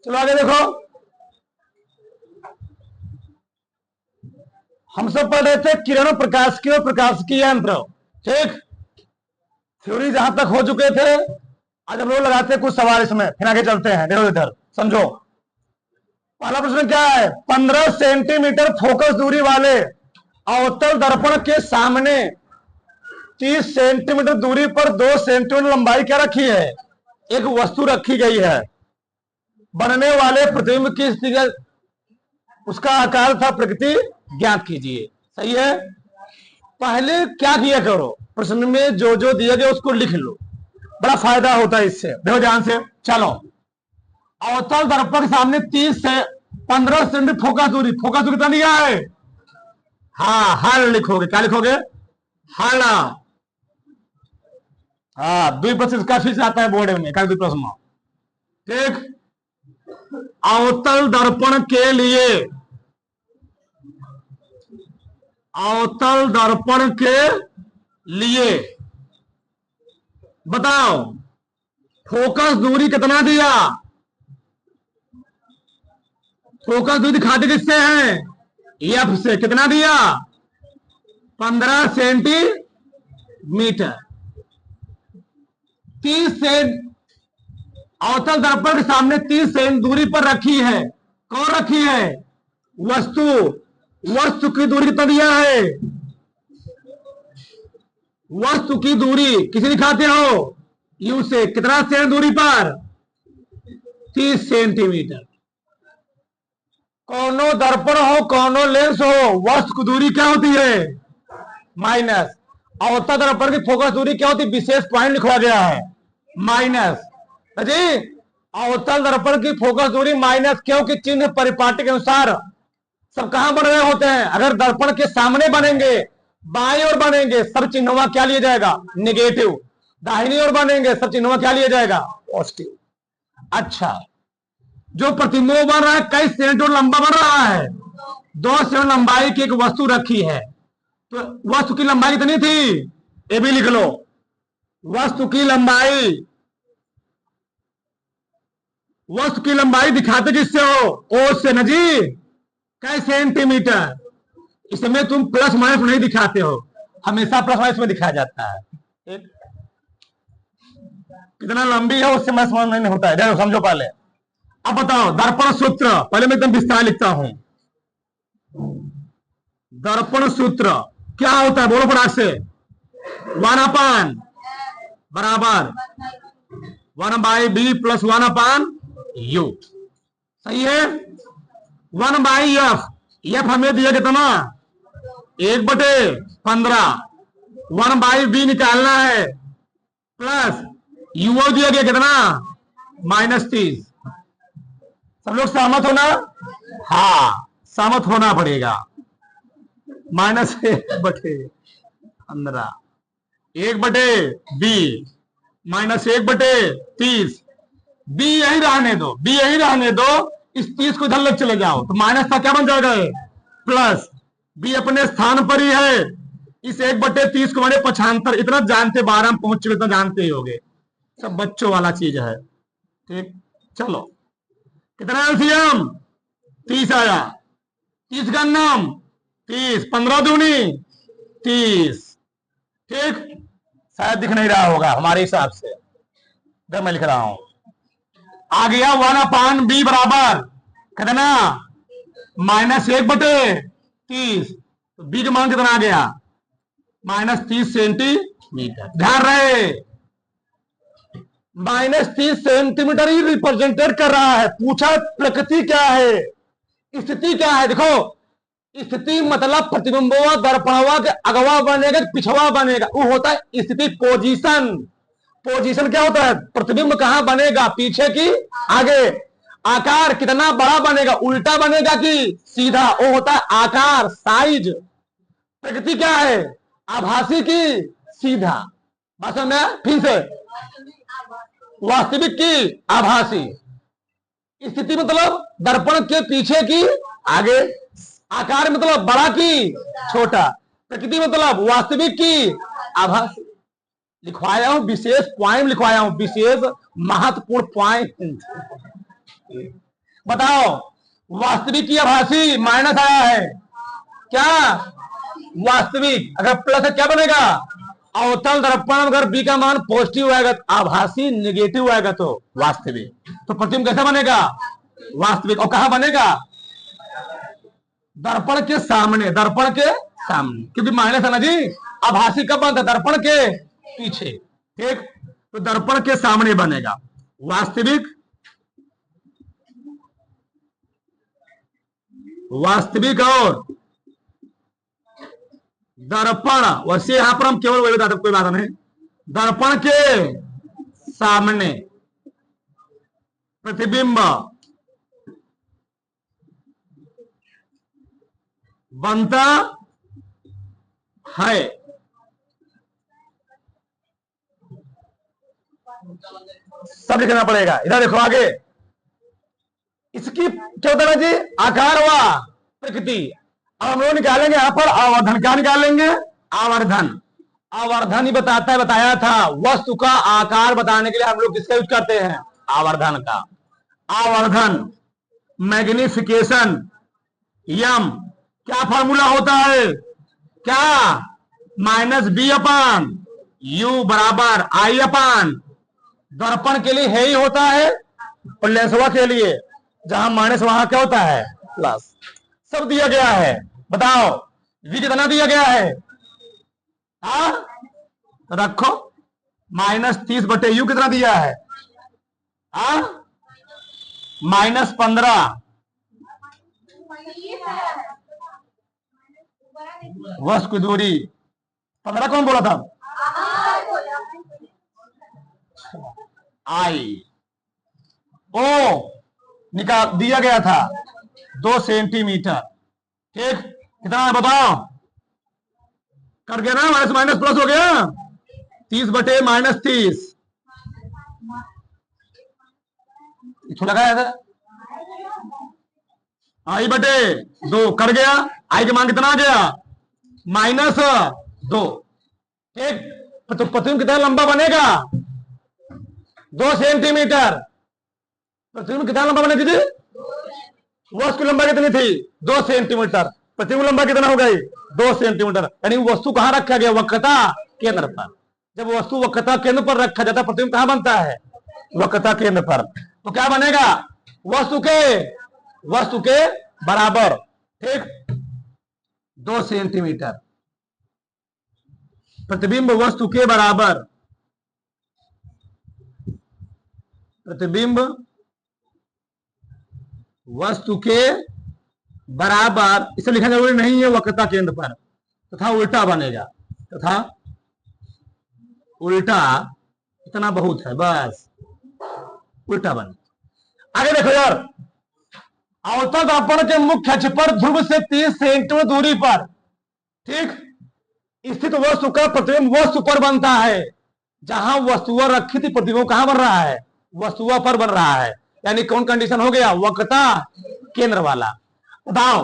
चलो आगे देखो, हम सब पढ़ रहे थे किरणों प्रकाश की और प्रकाश की यंत्र। ठीक, थ्योरी जहां तक हो चुके थे। आज हम लोग लगाते हैं कुछ सवाल इसमें, फिर आगे चलते हैं। देखो इधर समझो। पहला प्रश्न क्या है? 15 सेंटीमीटर फोकस दूरी वाले अवतल दर्पण के सामने 30 सेंटीमीटर दूरी पर 2 सेंटीमीटर लंबाई क्या रखी है? एक वस्तु रखी गई है। बनने वाले प्रतिबिंब की स्थिति, उसका आकार था प्रकृति ज्ञात कीजिए। सही है। पहले क्या किया करो, प्रश्न में जो जो दिया गया उसको लिख लो, बड़ा फायदा होता है इससे। देखो ध्यान से। चलो, अवतल दर्पण के सामने 30 से 15 सेंटीमीटर फोकस दूरी। फोकस दूरी कितना दिया है? हाँ, हल लिखोगे। क्या लिखोगे? हल। हाँ, द्विप्रश्न काफी से आता है बोर्ड में, का द्विप्रश्न। ठीक, अवतल दर्पण के लिए, अवतल दर्पण के लिए बताओ फोकस दूरी कितना दिया? फोकस दूरी दिखाते किससे हैं? एफ से। कितना दिया? 15 सेंटीमीटर। 30 सेंट अवतल दर्पण के सामने 30 सेंट दूरी पर रखी है। कौन रखी है? वस्तु। वस्तु की दूरी कितना दिया है? वस्तु की दूरी किसे दिखाते हो? यू से। कितना सेंट दूरी पर? 30 सेंटीमीटर। कौनो दर्पण हो, कौनो लेंस हो, वस्तु की दूरी क्या होती है? माइनस। अवतल दर्पण की फोकस दूरी क्या होती है? विशेष पॉइंट लिखवा गया है, माइनस। जी, अवतल दर्पण की फोकस दूरी माइनस, क्योंकि चिन्ह परिपाटी के अनुसार सब कहां बन रहे होते हैं? अगर दर्पण के सामने बनेंगे, बाएं ओर बनेंगे, सब चिन्हवा क्या लिया जाएगा? नेगेटिव। दाहिनी ओर बनेंगे, सब चिन्हवा क्या लिया जाएगा? पॉजिटिव। अच्छा, जो प्रतिबिंब बन रहा है कई सेंटीमीटर लंबा बन रहा है। 2 सेंटीमीटर लंबाई की एक वस्तु रखी है, तो वस्तु की लंबाई कितनी थी? ये भी लिख लो। वस्तु की लंबाई, वस्तु की लंबाई दिखाते किससे हो? ओ से न जी। कई सेंटीमीटर। इसमें तुम प्लस माइनस नहीं दिखाते हो, हमेशा प्लस माइनस में दिखाया जाता है। एक कितना लंबी है उससे माइनस नहीं होता है। देखो समझो पहले। अब बताओ दर्पण सूत्र, पहले मैं एकदम विस्तार लिखता हूं। दर्पण सूत्र क्या होता है? बोलो फटाक से। 1 बराबर 1/b प्लस 1/u। सही है। 1/f। एफ हमें दिया कितना? 1/15। 1/b निकालना है, प्लस यू दिया गया कितना? -30। सब लोग सहमत होना? हाँ, सहमत होना पड़ेगा। -1/15, 1/b, -1/30। बी यही रहने दो, बी यही रहने दो। इस 30 को इधर लग चले जाओ तो माइनस का क्या बन जाएगा? प्लस। बी अपने स्थान पर ही है। इस 1/30 को मैंने 75, इतना जानते, 12 में पहुंच चुके, इतना जानते ही होगे। सब बच्चों वाला चीज है। ठीक, चलो कितना एलसीएम? 30 आया। 30 का नाम 30, 15 दूनी 30। ठीक, शायद दिख नहीं रहा होगा हमारे हिसाब से, जब मैं लिख रहा हूं। आ गया 1/b बराबर कितना? -1/30। तो बी का मान कितना आ गया? -30 सेंटीमीटर। ध्यान रहे, -30 सेंटीमीटर ही रिप्रेजेंटेट कर रहा है। पूछा प्रकृति क्या है, स्थिति क्या है। देखो, स्थिति मतलब प्रतिबिंबवा दर्पणवा के अगवा बनेगा, पिछवा बनेगा, वो होता है स्थिति, पोजीशन। पोजीशन क्या होता है? प्रतिबिंब कहां बनेगा, पीछे की आगे। आकार कितना बड़ा बनेगा, उल्टा बनेगा कि सीधा, वो होता है आकार, साइज। प्रकृति क्या है? आभासी की सीधा। बात में फिर से, वास्तविक की आभासी। स्थिति मतलब दर्पण के पीछे की आगे। आकार मतलब बड़ा की छोटा। प्रकृति मतलब वास्तविक की आभासी। लिखवाया हूं, विशेष पॉइंट लिखवाया हूं, विशेष महत्वपूर्ण पॉइंट। बताओ, वास्तविक या आभासी माइनस आया है क्या? वास्तविक, अगर प्लस है क्या बनेगा? अवतल दर्पण अगर बी का मान पॉजिटिव आएगा, आभासी नेगेटिव आएगा तो वास्तविक। तो प्रतिबिंब कैसा बनेगा? वास्तविक। और कहां बनेगा? दर्पण के सामने, दर्पण के सामने, क्योंकि माइनस है ना जी। आभासी कब बनता है? दर्पण के पीछे। ठीक, तो दर्पण के सामने बनेगा वास्तविक। वास्तविक और दर्पण, वैसे यहां पर हम केवल वही बताते, कोई बात नहीं। दर्पण के सामने प्रतिबिंब बनता है। सब लिखना पड़ेगा। इधर देखो आगे, इसकी क्या होता है जी? आकार व प्रकृति। अब हम लोग निकालेंगे यहां पर आवर्धन। क्या निकालेंगे? आवर्धन। आवर्धन ही बताता है, बताया था, वस्तु का आकार बताने के लिए हम लोग किसका यूज करते हैं? आवर्धन का। आवर्धन, मैग्निफिकेशन, यम, क्या फॉर्मूला होता है? क्या? माइनस बी अपान यू बराबर आई अपान। दर्पण के लिए है ही होता है, और लेंसवा के लिए जहां माइनस वहां क्या होता है? प्लस। सब दिया गया है। बताओ वी कितना दिया गया है? तो रखो, -30/u कितना दिया है? -15। वस्तु की दूरी 15 कौन बोला था? आई। ओ निकाल दिया गया था 2 सेंटीमीटर। ठीक, कितना है बताओ? कर गया ना, माइनस माइनस प्लस हो गया। 30/-30 लगाया था। आई/2 कर गया। आई के मान कितना आ गया? -2। ठीक, तो प्रतिबिंब कितना लंबा बनेगा? 2 सेंटीमीटर। प्रतिबिंब कितना लंबा बनेगी जी? वस्तु की लंबाई कितनी थी? 2 सेंटीमीटर। प्रतिबिंब लंबाई कितना हो गई? 2 सेंटीमीटर। यानी वस्तु कहां रखा गया? वक्रता केंद्र पर। जब वस्तु वक्रता केंद्र पर रखा जाता है, प्रतिबिंब कहां बनता है? वक्रता केंद्र पर। तो क्या बनेगा? वस्तु के बराबर। ठीक, 2 सेंटीमीटर। प्रतिबिंब वस्तु के बराबर। प्रतिबिंब वस्तु के बराबर, इसे लिखना जरूरी नहीं है वक्रता केंद्र पर, तथा उल्टा बनेगा। तथा उल्टा, इतना बहुत है बस, उल्टा बने। आगे देखो यार, अवतल दर्पण के मुख्य अक्ष पर ध्रुव से 30 सेंटीमीटर दूरी पर, ठीक, स्थित वस्तु का प्रतिबिंब वस्तु पर बनता है। जहां वस्तुआ रखी थी, प्रतिबिंब कहां बन रहा है? वस्तुआ पर बन रहा है। यानी कौन कंडीशन हो गया? वक्रता केंद्र वाला। बताओ,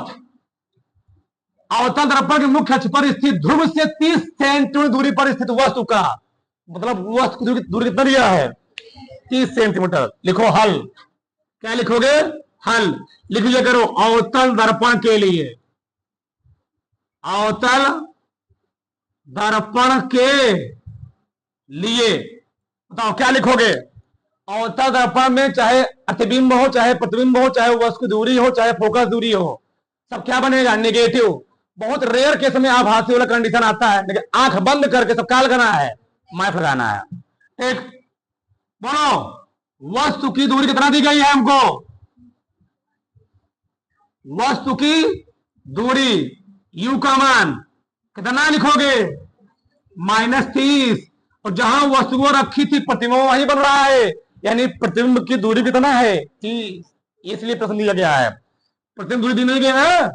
अवतल दर्पण के मुख्य अक्ष पर स्थित ध्रुव से 30 सेंटीमीटर दूरी पर स्थित वस्तु का, मतलब वस्तु की दूरी कितना दिया है? 30 सेंटीमीटर। लिखो हल। क्या लिखोगे? हल लिख लिया करो। अवतल दर्पण के लिए, अवतल दर्पण के लिए बताओ क्या लिखोगे? अवतल दर्पण में चाहे अतिबिंब हो, चाहे प्रतिबिंब हो, चाहे वस्तु की दूरी हो, चाहे फोकस दूरी हो, सब क्या बनेगा? नेगेटिव। बहुत रेयर केस में आभासी वाला कंडीशन आता है, लेकिन आंख बंद करके सब क्या लगाना है? मैप लगाना है। ठीक, बोलो वस्तु की दूरी कितना दी गई है हमको? वस्तु की दूरी u का मान कितना लिखोगे? -30। और जहां वस्तु को रखी थी प्रतिबिंब वहीं बन रहा है, यानी प्रतिबिंब की दूरी कितना है? 30। इसलिए प्रश्न दिया गया है। प्रतिबिंब दूरी दी नहीं गई है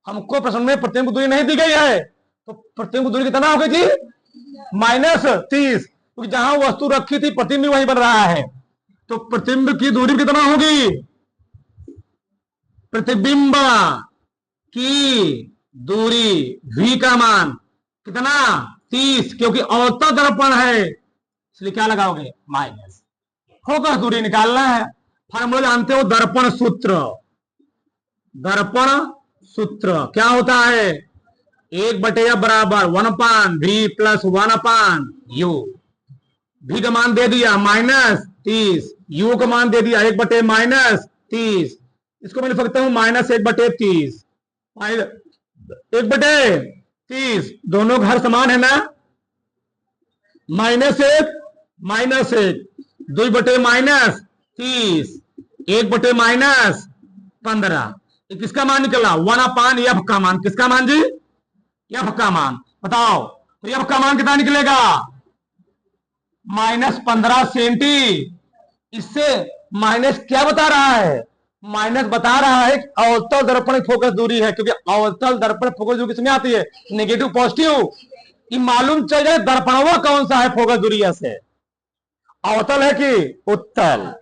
हमको, प्रश्न में प्रतिबिंब दूरी नहीं दी गई है, तो प्रतिबिंब दूरी कितना होगी जी? -30। क्योंकि जहां वस्तु रखी थी प्रतिबिंब वहीं बन रहा है, तो प्रतिबिंब की दूरी कितना होगी? प्रतिबिंब की दूरी v का मान कितना? 30। क्योंकि अवतल दर्पण है, इसलिए क्या लगाओगे? माइनस। फोकस दूरी निकालना है। फार्मूला जानते हो, दर्पण सूत्र। दर्पण सूत्र क्या होता है? 1/f बराबर 1/v प्लस 1/u। v का मान दे दिया -30, u का मान दे दिया 1/, -30। इसको मैं लिख सकता हूं -1/30, 1/30। दोनों घर समान है ना? -1 -1, 2/, -30, 1/, -15। किसका मान निकला? 1/f का मान। किसका मान जी? f का मान। बताओ तो f का मान कितना निकलेगा? -15 सेंटी। इससे माइनस क्या बता रहा है? माइनस बता रहा है अवतल दर्पण की फोकस दूरी है, क्योंकि अवतल दर्पण फोकस दूरी किसमें आती है? Negative positive. ये मालूम चल जाए दर्पणवा कौन सा है फोकस दूरी से, अवतल है कि उत्तल।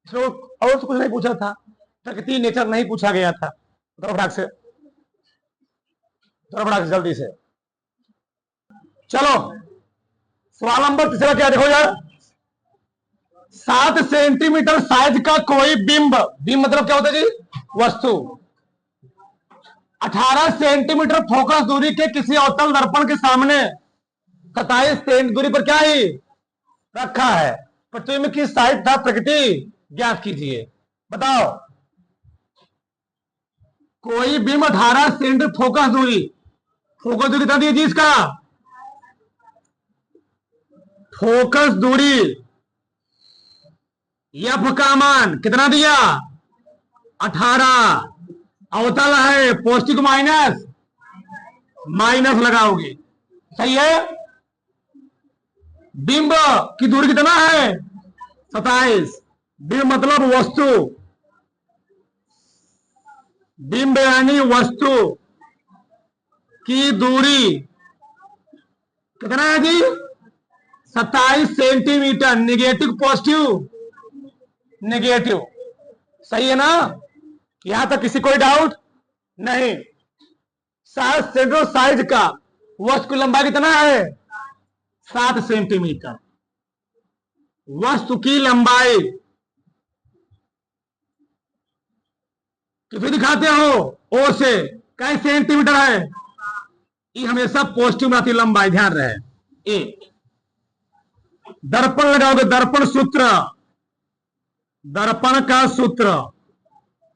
और तो कुछ नहीं पूछा था, प्रकृति नेचर नहीं पूछा गया था। जल्दी से चलो, सवाल नंबर तीसरा क्या देखो यार। 7 सेंटीमीटर साइज का कोई बिंब, बिंब मतलब क्या होता है जी? वस्तु। 18 सेंटीमीटर फोकस दूरी के किसी अवतल दर्पण के सामने 27 सेंटीमीटर दूरी पर क्या ही रखा है? प्रतिबिंब की साइज था प्रकृति ज्ञात कीजिए। बताओ, कोई बिंब 18 सेंटीमीटर फोकस दूरी, फोकस दूरी कितना दी जी इसका? फोकस दूरी एफ का मान कितना दिया? 18। अवतल है, पॉजिटिव माइनस माइनस लगाओगे, सही है। बिंब की दूरी कितना है? 27। बिंब मतलब वस्तु, बिंब यानी वस्तु की दूरी कितना है जी? 27 सेंटीमीटर। निगेटिव पॉजिटिव नेगेटिव, सही है ना? यहां तक किसी कोई डाउट नहीं। 7 सेंटीमीटर साइज का वस्तु की लंबाई कितना है? 7 सेंटीमीटर। वस्तु की लंबाई कितनी दिखाते हो? ओ से कई सेंटीमीटर है? ये हमेशा पॉजिटिव आती लंबाई, ध्यान रहे। ए दर्पण लगाओगे, दर्पण सूत्र, दर्पण का सूत्र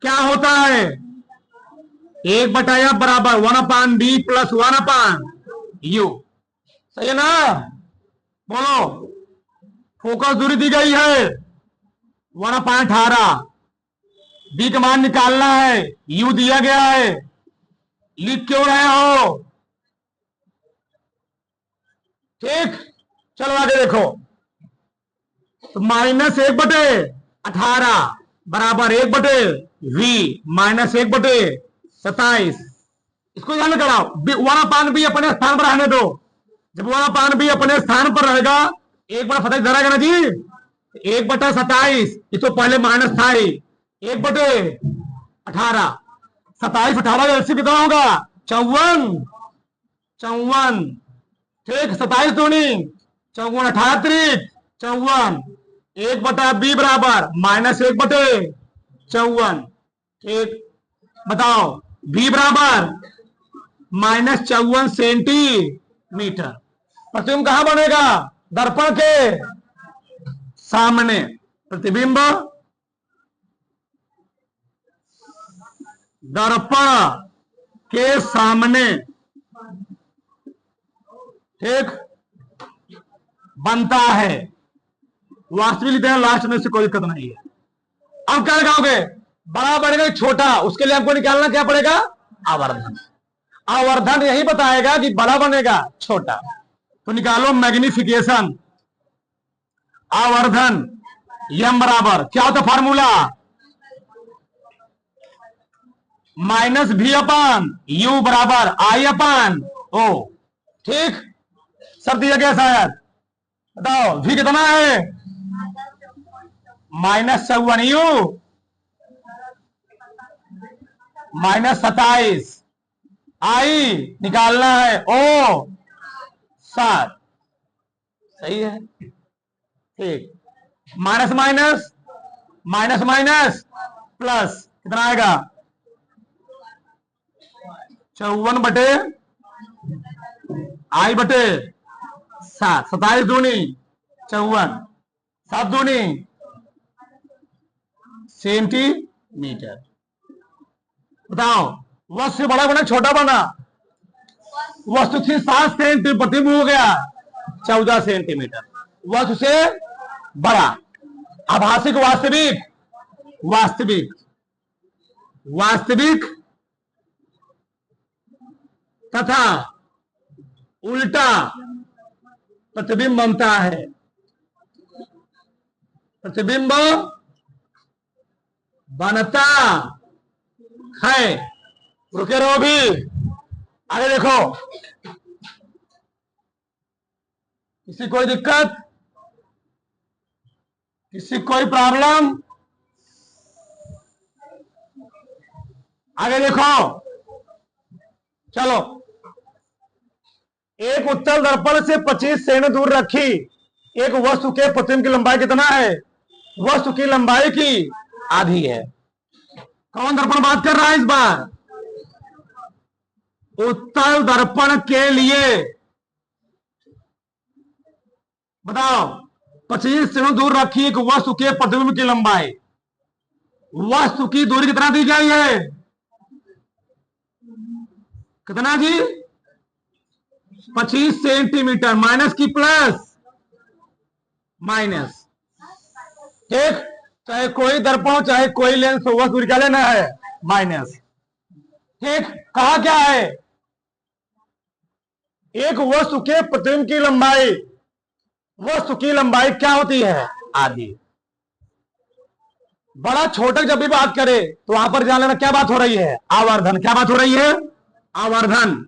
क्या होता है? 1/f बराबर 1/b प्लस 1/u। सही है ना? बोलो, फोकस दूरी दी गई है 1/18, बी का मान निकालना है, u दिया गया है। लिख क्यों रहे हो? ठीक, चलो आगे देखो। तो -1/18 बराबर 1/v माइनस 1/27। इसको ध्यान कराओ। 1/b अपने स्थान पर रहने दो। जब 1/b अपने स्थान पर रहेगा, एक बार फतह धराएगा ना जी, 1/27। ये तो पहले माइनस था ही, 1/18। 27 18 का एलसीएम कितना होगा? 54। ठीक, 27 दूनी 54, 18 54। 1/b बराबर -1/54। ठीक, बताओ b बराबर -54 सेंटीमीटर। प्रतिबिंब कहां बनेगा? दर्पण के सामने। प्रतिबिंब दर्पण के सामने, ठीक, बनता है। वास्तविक लास्ट में से कोई दिक्कत नहीं है। अब क्या लगाओगे? बड़ा बनेगा छोटा, उसके लिए हमको निकालना क्या पड़ेगा? आवर्धन। आवर्धन यही बताएगा कि बड़ा बनेगा छोटा। तो निकालो मैग्निफिकेशन। आवर्धन m बराबर क्या होता फार्मूला? -v/u बराबर I/o। ठीक, सब दिया गया शायद। बताओ v कितना है? -54u -27। I निकालना है, o 7। सही है। ठीक, minus minus minus minus plus कितना आएगा 54/I/7, 27 दूनी 54, 7 दूनी सेंटीमीटर। बताओ वस्तु से बड़ा बना छोटा बना, वस्तु से 7 सेंटीमीटर प्रतिबिंब हो गया 14 सेंटीमीटर, वस्तु से बड़ा। आभासिक वास्तविक, वास्तविक वास्तविक तथा उल्टा प्रतिबिंब बनता है। प्रतिबिंब बनता है। रुके रहो भी, आगे देखो। किसी कोई दिक्कत, किसी कोई प्रॉब्लम? आगे देखो, चलो। एक उत्तल दर्पण से 25 सेंटी दूर रखी एक वस्तु के प्रतिबिंब की लंबाई कितना है? वस्तु की लंबाई की आधी है। कौन दर्पण बात कर रहा है इस बार? उत्तल दर्पण के लिए बताओ 25 सेंटी दूर रखी एक वस्तु के प्रतिबिंब की लंबाई। वस्तु की दूरी कितना दी गई है? कितना जी? 25 सेंटीमीटर, माइनस की प्लस? माइनस। ठीक, चाहे कोई दर्पण हो चाहे कोई लेंस हो, वस्तु दूरी क्या लेना है? माइनस। ठीक, कहा क्या है? एक वस्तु के प्रतिबिंब की लंबाई, वस्तु की लंबाई क्या होती है? आधी। बड़ा छोटा जब भी बात करे तो वहां पर जान लेना क्या बात हो रही है? आवर्धन। क्या बात हो रही है? आवर्धन।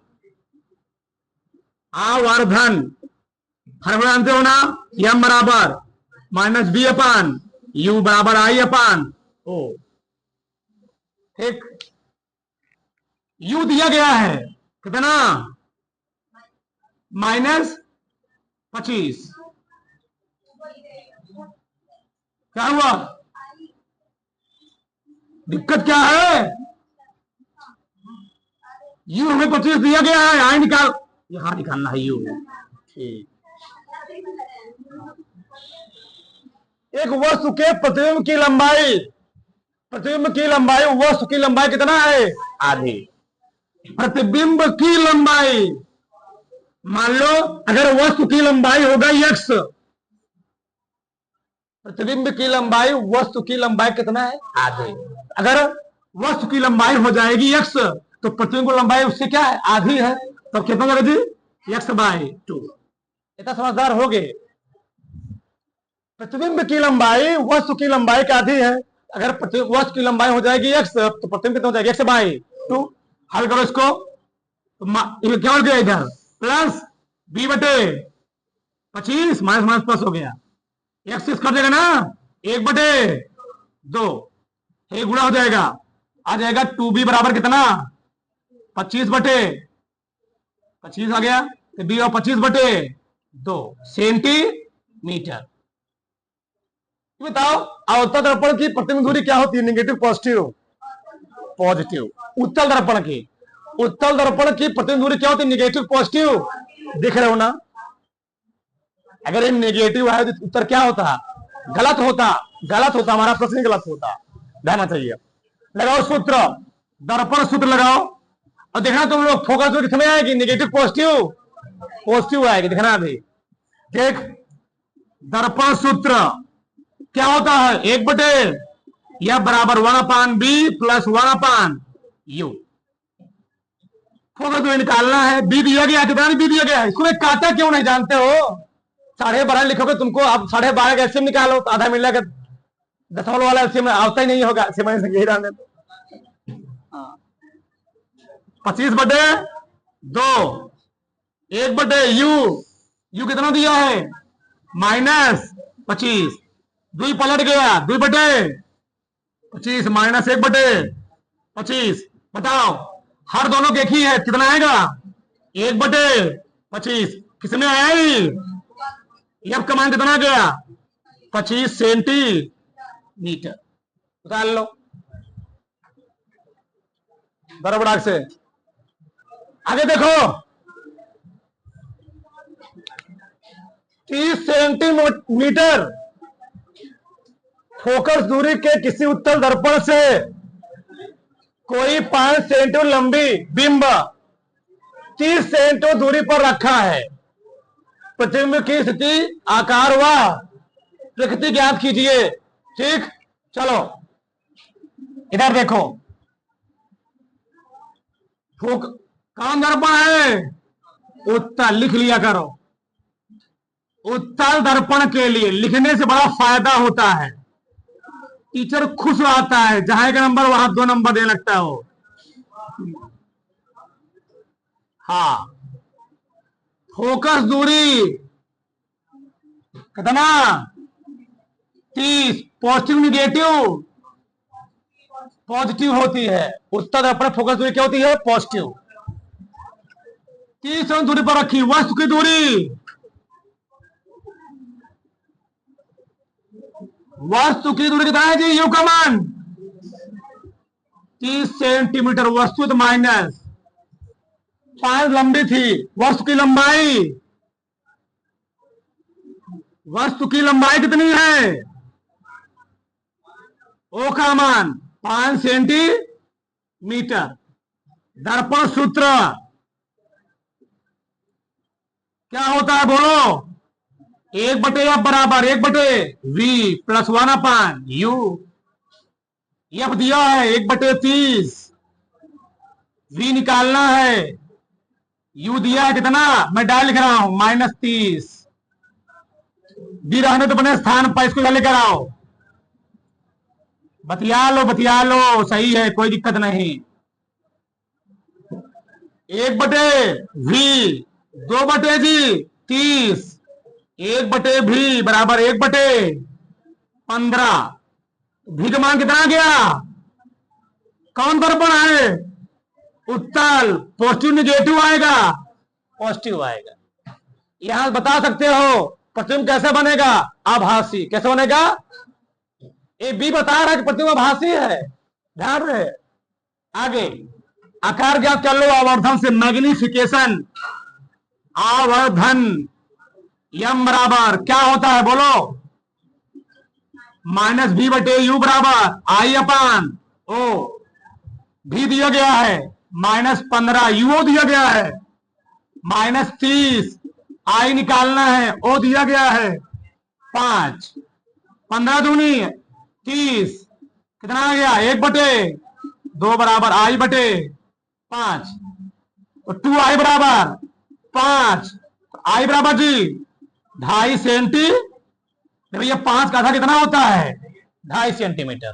आवर्धन फॉर्मूला जानते हो ना? m बराबर माइनस बी अपान यू बराबर आई अपान ओ। ठीक, u दिया गया है कितना? -25। क्या हुआ? दिक्कत क्या है? u हमें 25 दिया गया है, आई निकाल, यहां निकालना है u। ठीक, एक वस्तु के प्रतिबिंब की लंबाई, प्रतिबिंब की लंबाई, वस्तु की लंबाई कितना है? आधी। प्रतिबिंब की लंबाई, मान लो अगर वस्तु की लंबाई हो गई x, प्रतिबिंब की लंबाई, वस्तु की लंबाई कितना है? आधे। अगर वस्तु की लंबाई हो जाएगी x तो प्रतिबिंब की लंबाई उससे क्या है? आधी है। तो कितना होगा जी? x/2। इतना समझदार हो गए? प्रतिबिंब की लंबाई वस्तु की लंबाई का आधी है। अगर वस्तु की लंबाई हो जाएगी x तो प्रतिबिंब कितना हो जाएगा? x/2। हल करो इसको तो क्या हो गया? इधर plus b/25 minus minus plus हो गया, x कर देगा ना 1/2, एक गुणा हो जाएगा, आ जाएगा 2b बराबर कितना? 25/25 आ गया तो b और 25/2 सेंटीमीटर। बताओ अवतल दर्पण की प्रतिबिंब दूरी क्या होती है? Negative positive? पॉजिटिव। उत्तल दर्पण की, उत्तल दर्पण की प्रतिबिंब दूरी क्या होती है? Negative positive. दिख रहे हो ना? अगर ये नेगेटिव है तो उत्तर क्या होता? गलत होता। गलत होता, हमारा प्रश्न गलत होता। ध्यान चाहिए। लगाओ सूत्र, दर्पण सूत्र लगाओ और देखना तुम लोग फोकस किसमें आएगी? Negative positive? पॉजिटिव आएगी, दिखना अभी। ठीक, दर्पण सूत्र क्या होता है? 1/, या बराबर 1/b प्लस 1/u। फोकस में निकालना है। बी दिया गया, कितना बी दिया गया है? इसको काटा क्यों नहीं जानते हो? 12.5 लिखोगे तुमको, अब 12.5 का एलसीएम निकालो तो आधा मिल जाएगा। दशमलव वाला एलसीएम आवता ही नहीं होगा, यही रहने। 25/2, 1/u, यू कितना दिया है? -25, 2 पलट गया, 2/25 माइनस 1/25। बताओ हर दोनों के एक ही है, कितना आएगा? 1/25। किसमें आया? एफ का मान कितना गया? 25 सेंटीमीटर। उतार लो बराबर से। आगे देखो 30 सेंटीमीटर फोकस दूरी के किसी उत्तल दर्पण से कोई 5 सेंटीमीटर लंबी बिंब 30 सेंटीमीटर दूरी पर रखा है। प्रतिबिंब की स्थिति, आकार व प्रकृति ज्ञात कीजिए। ठीक, चलो इधर देखो, कौन दर्पण है? उत्तल, लिख लिया करो। उत्तल दर्पण के लिए लिखने से बड़ा फायदा होता है, टीचर खुश आता है, जहां का नंबर वहां 2 नंबर दे लगता हो। हाँ, फोकस दूरी कितना? 30। Positive negative? पॉजिटिव होती है। उत्तल दर्पण फोकस दूरी क्या होती है? पॉजिटिव। 30 सेंटीमीटर दूरी पर रखी वस्तु की दूरी, वस्तु की दूरी कितना है जी? यू का मान 30 सेंटीमीटर। वस्तु तो माइनस 5 लंबी थी, वस्तु की लंबाई, वस्तु की लंबाई कितनी है? ओ का मान 5 सेंटीमीटर। दर्पण सूत्र क्या होता है बोलो? 1/f बराबर 1/v प्लस 1/u। एफ दिया है 1/30, v निकालना है, u दिया है कितना? मैं डाल लिख रहा हूं -30। दी रहने तो बने स्थान पर, इसको लेकर आओ। बतिया लो, सही है, कोई दिक्कत नहीं। 1/v 2/30, 1/v बराबर 1/15। भी का मान कितना गया? कौन दर्पण है? उत्तल। पॉजिटिव निगेटिव आएगा? पॉजिटिव आएगा। यहां बता सकते हो प्रतिबिंब कैसे बनेगा? आभासी। कैसे बनेगा? ये बी बता रहा है कि प्रतिबिंब आभासी है, ध्यान रहे। आगे आकार ज्ञात कर लो आवर्धन से, मैग्निफिकेशन। आवर्धन यम बराबर क्या होता है बोलो? -v/u बराबर I/o। भी दिया गया है -15, u दिया गया है -30, I निकालना है, o दिया गया है 5। 15 दूनी 30, कितना आ गया? 1/2 बराबर I/5। तो 2I बराबर 5, I बराबर जी 2.5 सेंटी। भैया 5 का आधा कितना होता है? 2.5 सेंटीमीटर।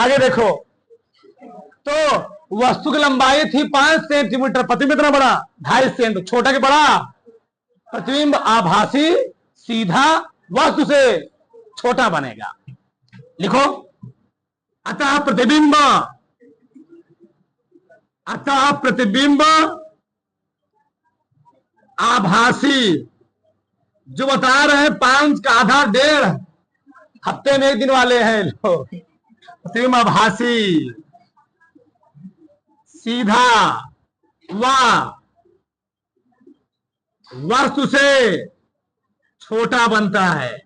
आगे देखो, तो वस्तु की लंबाई थी 5 सेंटीमीटर, प्रतिबिंब कितना बड़ा? 2.5 सेंटीमीटर। छोटा के बड़ा? प्रतिबिंब आभासी सीधा वस्तु से छोटा बनेगा। लिखो, अतः प्रतिबिंब आभासी, जो बता रहे हैं 5 का आधा 1.5, हफ्ते में 1 दिन वाले हैं लोग। प्रतिबिंब आभासी सीधा व वस्तु से छोटा बनता है।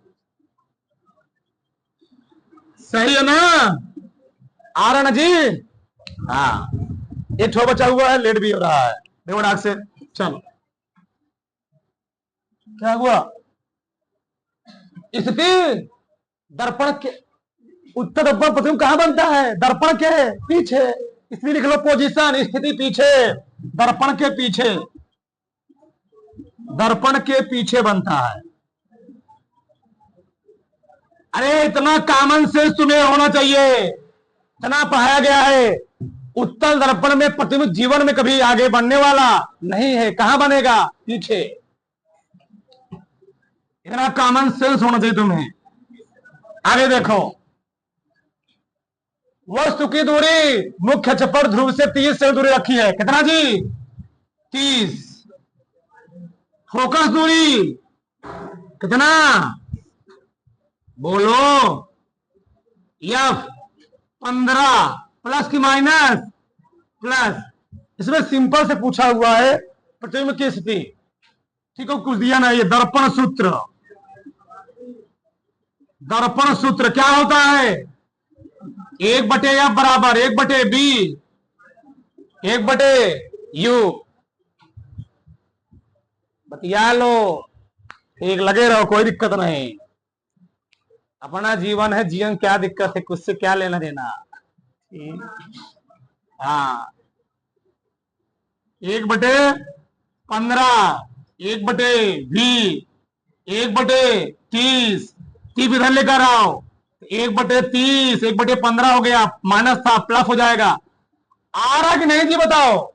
सही है ना? आ रहा ना जी? हाँ, एक ठो बचा हुआ है, लेट भी हो रहा है, देखो डाक से। चलो, क्या हुआ? स्थिति दर्पण के उत्तर दर्पण प्रतिबिंब कहां बनता है? दर्पण के पीछे। इसलिए लिख लो पोजीशन, स्थिति पीछे, दर्पण के पीछे, दर्पण के पीछे बनता है। अरे इतना कॉमन सेंस तुम्हें होना चाहिए, इतना पढ़ाया गया है। उत्तल दर्पण में प्रतिबिंब जीवन में कभी आगे बढ़ने वाला नहीं है, कहां बनेगा? पीछे। इतना कॉमन सेंस होना चाहिए तुम्हें। आगे देखो, वस्तु की दूरी मुख्य अक्ष पर ध्रुव से 30 से दूरी रखी है। कितना जी? 30। फोकस दूरी कितना बोलो? एफ 15 प्लस की माइनस प्लस। इसमें सिंपल से पूछा हुआ है प्रतिबिंब की स्थिति, ठीक है, कुछ दिया ना। ये दर्पण सूत्र, दर्पण सूत्र क्या होता है? 1/f बराबर 1/b 1/u। बतिया लो, ठीक, लगे रहो, कोई दिक्कत नहीं। अपना जीवन है, जीवन क्या दिक्कत है, कुछ से क्या लेना देना। हाँ, 1/15 1/v 1/30, 30 इधर लेकर आओ, 1/30 1/15 हो गया, माइनस था प्लस हो जाएगा। आ रहा कि नहीं जी बताओ?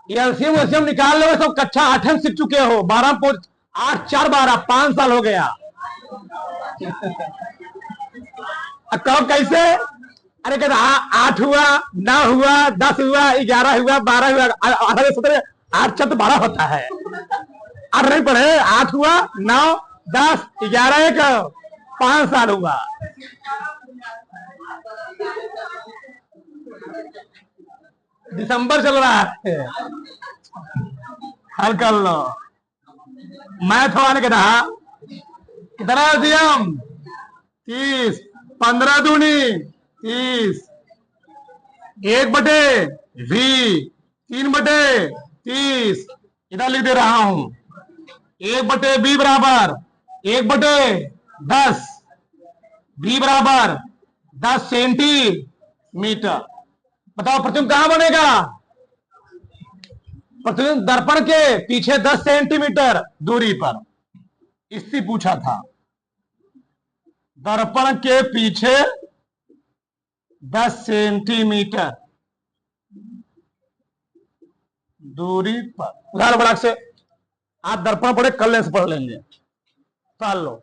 एलसीएम एलसीएम निकाल लो, सब कक्षा 8 सीख चुके हो, 12 8 4 12 5 साल हो गया। कब कैसे? अरे कहते 8 हुआ, 9 हुआ, 10 हुआ, 11 हुआ, 12 हुआ, 18 17 8 4 12 होता है। 8 नहीं पढ़े, 8 हुआ, 9 10 11 1 5 साल हुआ। दिसंबर चल रहा है, हल कर लो। मैथ वाले कहता कितना एलसीएम? 30, 15 दूनी 30, 1/v 3/30, इधर लिख दे रहा हूं, 1/b बराबर 1/10, v बराबर 10 सेंटीमीटर। बताओ प्रतिबिंब कहां बनेगा? प्रतिबिंब दर्पण के पीछे 10 सेंटीमीटर दूरी पर, इससे पूछा था। दर्पण के पीछे 10 सेंटीमीटर दूरी पर। उदाहरण बड़ा से आप दर्पण पढ़े, कल लेंस पढ़ लेंगे, पढ़ लो।